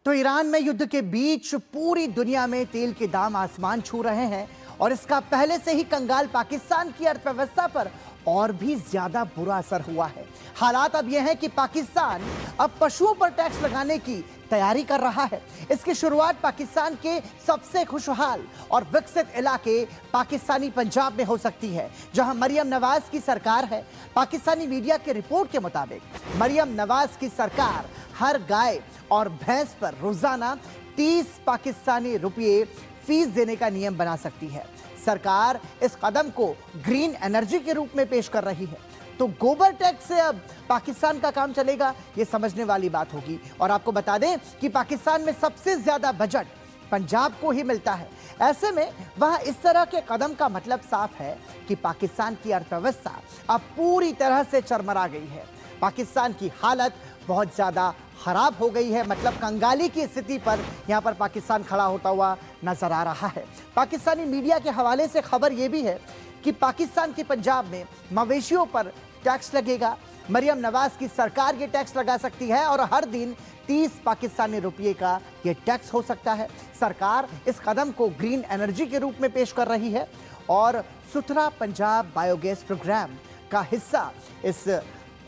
तो ईरान में युद्ध के बीच पूरी दुनिया में तेल के दाम आसमान छू रहे हैं और इसका पहले से ही कंगाल पाकिस्तान की अर्थव्यवस्था पर और भी ज्यादा बुरा असर हुआ है। हालात अब यह है कि पाकिस्तान अब पशुओं पर टैक्स लगाने की तैयारी कर रहा है। इसकी शुरुआत पाकिस्तान के सबसे खुशहाल और विकसित इलाके पाकिस्तानी पंजाब में हो सकती है, जहां मरियम नवाज की सरकार है। पाकिस्तानी मीडिया के रिपोर्ट के मुताबिक मरियम नवाज की सरकार हर गाय और भैंस पर रोजाना 30 पाकिस्तानी रुपये फीस देने का नियम बना सकती है। सरकार इस कदम को ग्रीन एनर्जी के रूप में पेश कर रही है। तो गोबर टैक्स से अब पाकिस्तान का काम चलेगा, ये समझने वाली बात होगी। और आपको बता दें कि पाकिस्तान में सबसे ज्यादा बजट पंजाब को ही मिलता है। ऐसे में वहां इस तरह के कदम का मतलब साफ है कि पाकिस्तान की अर्थव्यवस्था अब पूरी तरह से चरमरा गई है। पाकिस्तान की हालत बहुत ज्यादा खराब हो गई है, मतलब कंगाली की स्थिति पर यहां पर पाकिस्तान खड़ा होता हुआ नजर आ रहा है। पाकिस्तानी मीडिया के हवाले से खबर यह भी है कि पाकिस्तान के पंजाब में मवेशियों पर टैक्स लगेगा। मरियम नवाज की सरकार ये टैक्स लगा सकती है और हर दिन 30 पाकिस्तानी रुपये का ये टैक्स हो सकता है। सरकार इस कदम को ग्रीन एनर्जी के रूप में पेश कर रही है और सुथरा पंजाब बायोगैस प्रोग्राम का हिस्सा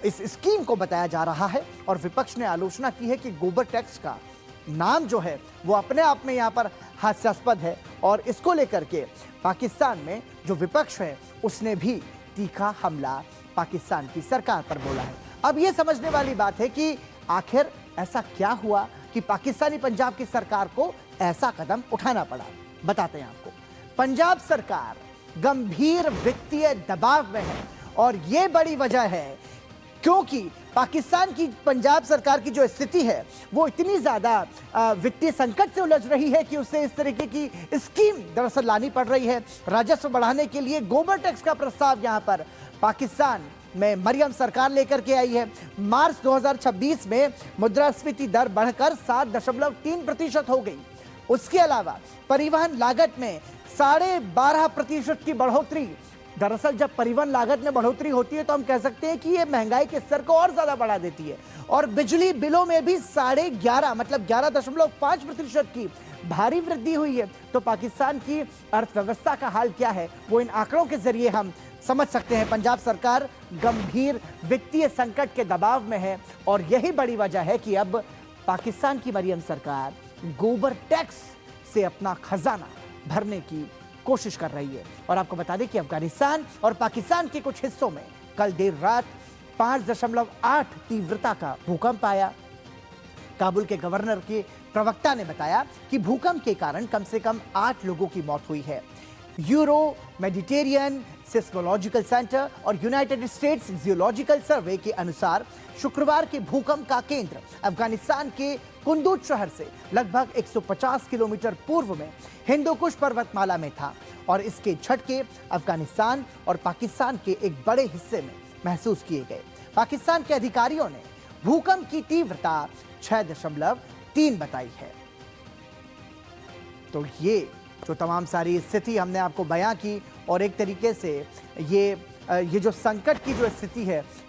इस स्कीम को बताया जा रहा है। और विपक्ष ने आलोचना की है कि गोबर टैक्स का नाम जो है वो अपने आप में यहाँ पर हास्यास्पद है और इसको लेकर के पाकिस्तान में जो विपक्ष है उसने भी तीखा हमला पाकिस्तान की सरकार पर बोला है। अब ये समझने वाली बात है कि आखिर ऐसा क्या हुआ कि पाकिस्तानी पंजाब की सरकार को ऐसा कदम उठाना पड़ा। बताते हैं आपको। पंजाब सरकार गंभीर वित्तीय दबाव में है और ये बड़ी वजह है क्योंकि पाकिस्तान की पंजाब सरकार की जो स्थिति है वो इतनी ज्यादा वित्तीय संकट से उलझ रही है कि उसे इस तरीके की स्कीम दरअसल लानी पड़ रही है। राजस्व बढ़ाने के लिए गोबर टैक्स का प्रस्ताव यहां पर पाकिस्तान में मरियम सरकार लेकर के आई है। मार्च 2026 में मुद्रास्फीति दर बढ़कर 7.3% हो गई। उसके अलावा परिवहन लागत में 12.5% की बढ़ोतरी। दरअसल जब परिवहन लागत में बढ़ोतरी होती है तो हम कह सकते हैं कि ये महंगाई के स्तर को और ज्यादा बढ़ा देती है। और बिजली बिलों में भी 11.5 मतलब 11.5% की भारी वृद्धि हुई है। तो पाकिस्तान की अर्थव्यवस्था का हाल क्या है वो इन आंकड़ों के जरिए हम समझ सकते हैं। पंजाब सरकार गंभीर वित्तीय संकट के दबाव में है और यही बड़ी वजह है कि अब पाकिस्तान की मरियम सरकार गोबर टैक्स से अपना खजाना भरने की कोशिश कर रही है। और आपको बता दें कि अफगानिस्तान और पाकिस्तान के कुछ हिस्सों में कल देर रात 5.8 तीव्रता का भूकंप आया। काबुल के गवर्नर के प्रवक्ता ने बताया कि भूकंप के कारण कम से कम 8 लोगों की मौत हुई है। यूरो मेडिटेरियन सिस्मोलॉजिकल सेंटर और यूनाइटेड स्टेट्स जियोलॉजिकल सर्वे के अनुसार शुक्रवार के भूकंप का केंद्र अफगानिस्तान के कुंदूज शहर से लगभग 150 किलोमीटर पूर्व में हिंदुकुश पर्वतमाला में था और इसके झटके अफगानिस्तान और पाकिस्तान के एक बड़े हिस्से में महसूस किए गए। पाकिस्तान के अधिकारियों ने भूकंप की तीव्रता 6.3 बताई है। तो ये जो तमाम सारी स्थिति हमने आपको बयां की और एक तरीके से ये जो संकट की जो स्थिति है